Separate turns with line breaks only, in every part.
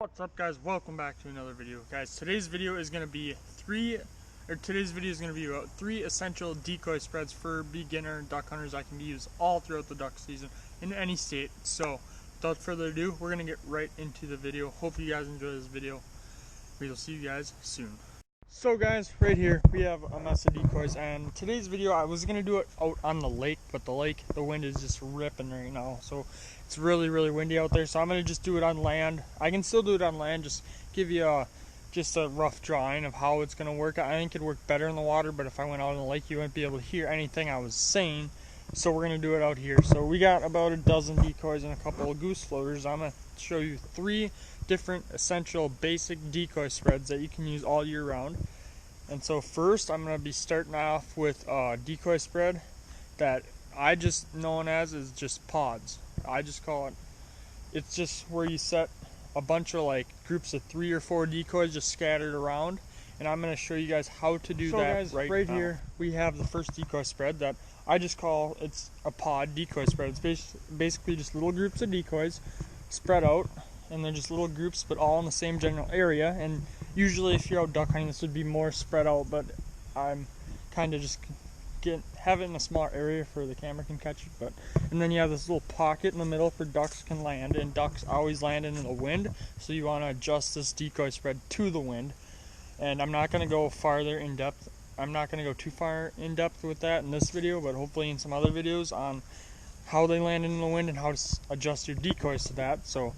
What's up, guys? Welcome back to another video. Guys, today's video is going to be about 3 essential decoy spreads for beginner duck hunters that can be used all throughout the duck season in any state. So without further ado, we're going to get right into the video. Hope you guys enjoy this video. We will see you guys soon. So guys, right here we have a mess of decoys, and today's video I was going to do it out on the lake, but the wind is just ripping right now, so it's really windy out there, so I'm going to just do it on land. I can still do it on land, just give you a rough drawing of how it's going to work. I think it'd work better in the water, but if I went out in the lake you wouldn't be able to hear anything I was saying, so we're going to do it out here. So we got about a dozen decoys and a couple of goose floaters. I'm going to show you 3 different essential basic decoy spreads that you can use all year round. And so first I'm going to be starting off with a decoy spread that I just known as is just pods. I just call it, it's just where you set a bunch of like groups of 3 or 4 decoys just scattered around, and I'm going to show you guys how to do that. Guys, right now. Here we have the first decoy spread that I just call, it's a pod decoy spread. It's basically just little groups of decoys spread out, and they're just little groups but all in the same general area. And usually if you're out duck hunting this would be more spread out, but I'm kind of just have it in a smaller area for the camera can catch it. And then you have this little pocket in the middle for ducks can land, and ducks always land into the wind, so you want to adjust this decoy spread to the wind. And I'm not going to go farther in depth, I'm not going to go too far in depth with that in this video, but hopefully in some other videos on how they land in the wind and how to adjust your decoys to that. So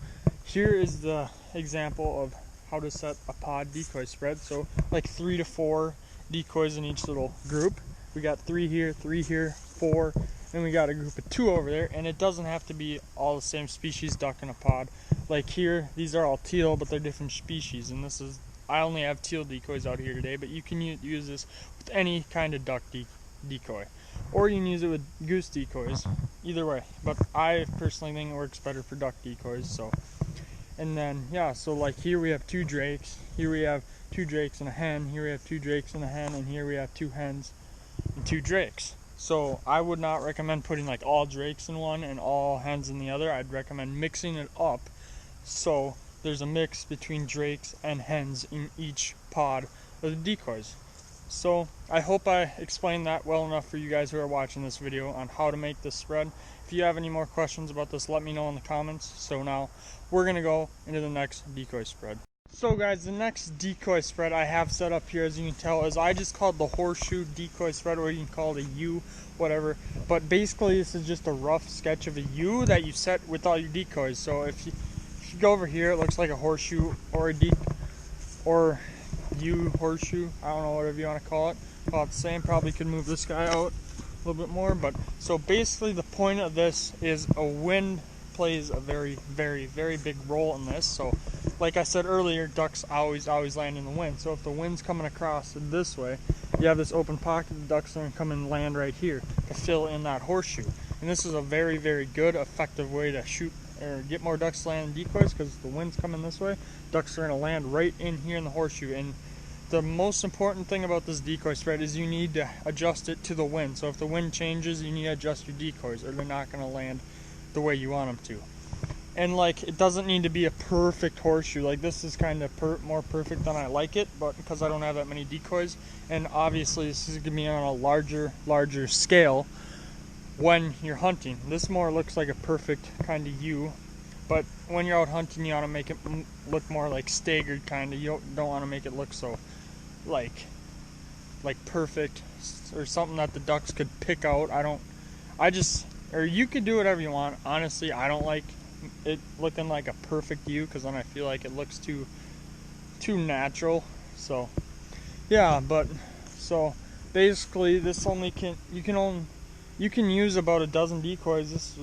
here is the example of how to set a pod decoy spread. So like 3 to 4 decoys in each little group. We got 3 here, 4, and we got a group of 2 over there. And it doesn't have to be all the same species duck in a pod. Like here, these are all teal, but they're different species. And this is, I only have teal decoys out here today, but you can use this with any kind of duck decoy. Or you can use it with goose decoys, either way. But I personally think it works better for duck decoys. So, and then yeah, so like here we have 2 drakes, here we have 2 drakes and a hen, here we have 2 drakes and a hen, and here we have 2 hens and 2 drakes. So I would not recommend putting like all drakes in one and all hens in the other. I'd recommend mixing it up so there's a mix between drakes and hens in each pod of the decoys. So I hope I explained that well enough for you guys who are watching this video on how to make this spread. If you have any more questions about this, let me know in the comments. So now we're going to go into the next decoy spread. So guys, the next decoy spread I have set up here, as you can tell, is I just called the horseshoe decoy spread, or you can call it a U, whatever. But basically this is just a rough sketch of a U that you set with all your decoys. So if you go over here, it looks like a horseshoe or a U horseshoe, I don't know, whatever you want to call it. About the same. Probably could move this guy out a little bit more, but so basically the point of this is a wind plays a very big role in this. So like I said earlier, ducks always land in the wind. So if the wind's coming across this way, you have this open pocket, the ducks are going to come and land right here to fill in that horseshoe. And this is a very good effective way to shoot or get more ducks to land in decoys, because the wind's coming this way, ducks are going to land right in here in the horseshoe. And the most important thing about this decoy spread is you need to adjust it to the wind. So if the wind changes, you need to adjust your decoys, or they're not going to land the way you want them to. And like, it doesn't need to be a perfect horseshoe. Like this is kind of more perfect than I like it, but because I don't have that many decoys, and obviously this is gonna be on a larger scale when you're hunting. This more looks like a perfect kind of U, but when you're out hunting, you want to make it look more like staggered kind of. You don't want to make it look so like perfect or something that the ducks could pick out. Or you could do whatever you want. Honestly, I don't like it looking like a perfect U, because then I feel like it looks too natural. So yeah, but so basically this you can use about a dozen decoys.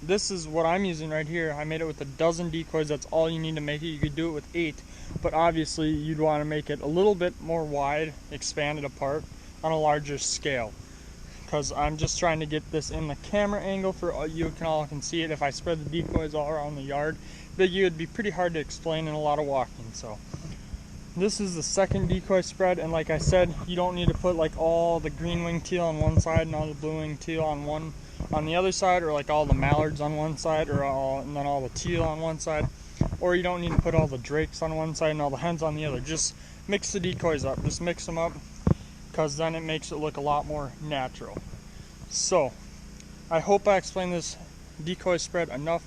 This is what I'm using right here. I made it with a dozen decoys. That's all you need to make it. You could do it with 8, but obviously you'd want to make it a little bit more wide, expanded apart on a larger scale, because I'm just trying to get this in the camera angle for you all can see it. If I spread the decoys all around the yard, it would be pretty hard to explain in a lot of walking. So this is the second decoy spread, and like I said, you don't need to put like all the green wing teal on one side and all the blue wing teal on the other side, or like all the mallards on one side, and then all the teal on one side. or you don't need to put all the drakes on one side and all the hens on the other. Just mix the decoys up. Just mix them up, because then it makes it look a lot more natural. So I hope I explained this decoy spread enough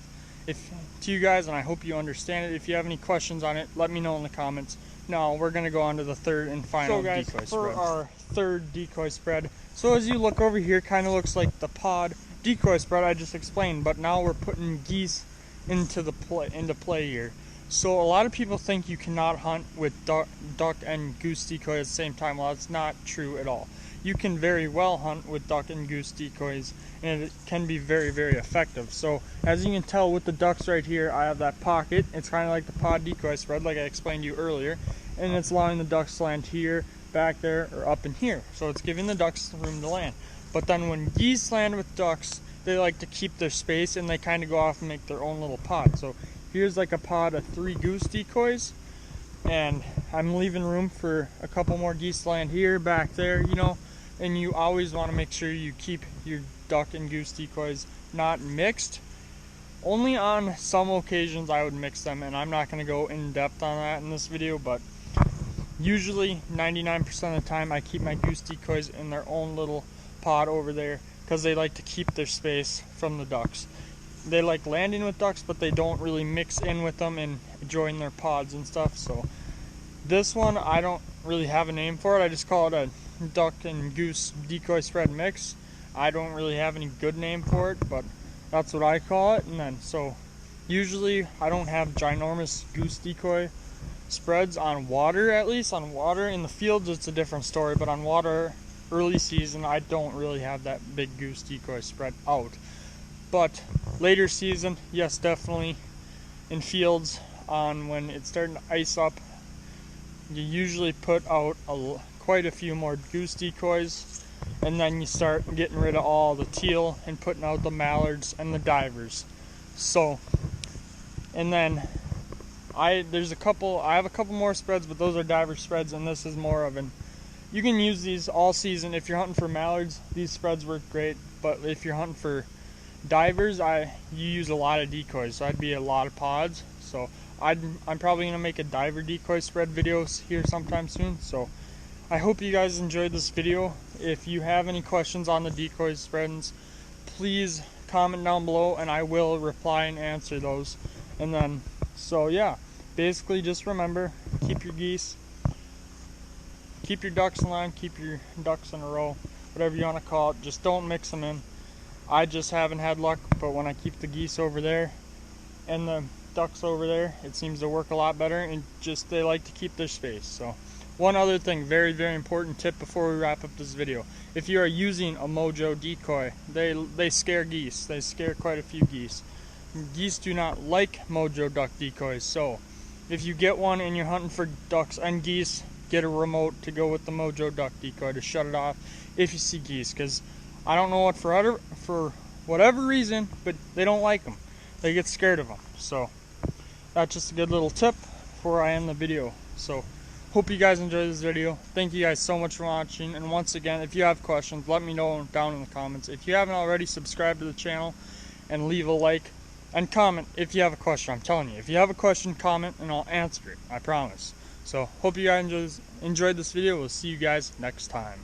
to you guys, and I hope you understand it. If you have any questions on it, let me know in the comments. Now we're going to go on to the third and final decoy spread. For our third decoy spread, so as you look over here, kind of looks like the pod decoy spread I just explained, but now we're putting geese into play here. So a lot of people think you cannot hunt with duck and goose decoy at the same time. Well, that's not true at all. You can very well hunt with duck and goose decoys, and it can be very, very effective. So as you can tell with the ducks right here, I have that pocket. It's kind of like the pod decoy spread, like I explained to you earlier, and it's allowing the ducks to land here, back there, or up in here. So it's giving the ducks room to land. But then when geese land with ducks, they like to keep their space, and they kind of go off and make their own little pod. So here's like a pod of 3 goose decoys, and I'm leaving room for a couple more geese to land here, back there, you know. And you always want to make sure you keep your duck and goose decoys not mixed. Only on some occasions I would mix them, and I'm not going to go in depth on that in this video, but usually 99% of the time I keep my goose decoys in their own little pod over there, because they like to keep their space from the ducks. They like landing with ducks, but they don't really mix in with them and join their pods and stuff. So this one, I don't really have a name for it. I just call it a duck and goose decoy spread mix. I don't really have any good name for it, but that's what I call it. And then, so usually I don't have ginormous goose decoy spreads on water. At least on water. In the fields it's a different story, but on water, early season, I don't really have that big goose decoy spread out. But later season, yes, definitely. In fields, on when it's starting to ice up, you usually put out quite a few more goose decoys, and then you start getting rid of all the teal and putting out the mallards and the divers. So, and then I have a couple more spreads, but those are diver spreads, and this is more of an, you can use these all season. If you're hunting for mallards, these spreads work great, but if you're hunting for divers, you use a lot of decoys, so I'd be a lot of pods. So I'm probably gonna make a diver decoy spread videos here sometime soon. So I hope you guys enjoyed this video. If you have any questions on the decoy spreads, please comment down below, and I will reply and answer those. And then, so yeah, basically just remember, keep your geese, keep your ducks in line, keep your ducks in a row, whatever you want to call it. Just don't mix them in. I just haven't had luck, but when I keep the geese over there and the ducks over there, it seems to work a lot better, and just they like to keep their space. So one other thing, very, very important tip before we wrap up this video. If you are using a Mojo decoy, they scare geese. They scare quite a few geese. Geese do not like Mojo duck decoys, so if you get one and you're hunting for ducks and geese, get a remote to go with the Mojo duck decoy to shut it off if you see geese, because I don't know what for whatever reason, but they don't like them. They get scared of them. So that's just a good little tip before I end the video. So hope you guys enjoyed this video. Thank you guys so much for watching, and once again, if you have questions, let me know down in the comments. If you haven't already, subscribe to the channel and leave a like and comment if you have a question. I'm telling you, if you have a question, comment and I'll answer it, I promise. So hope you guys enjoyed this video. We'll see you guys next time.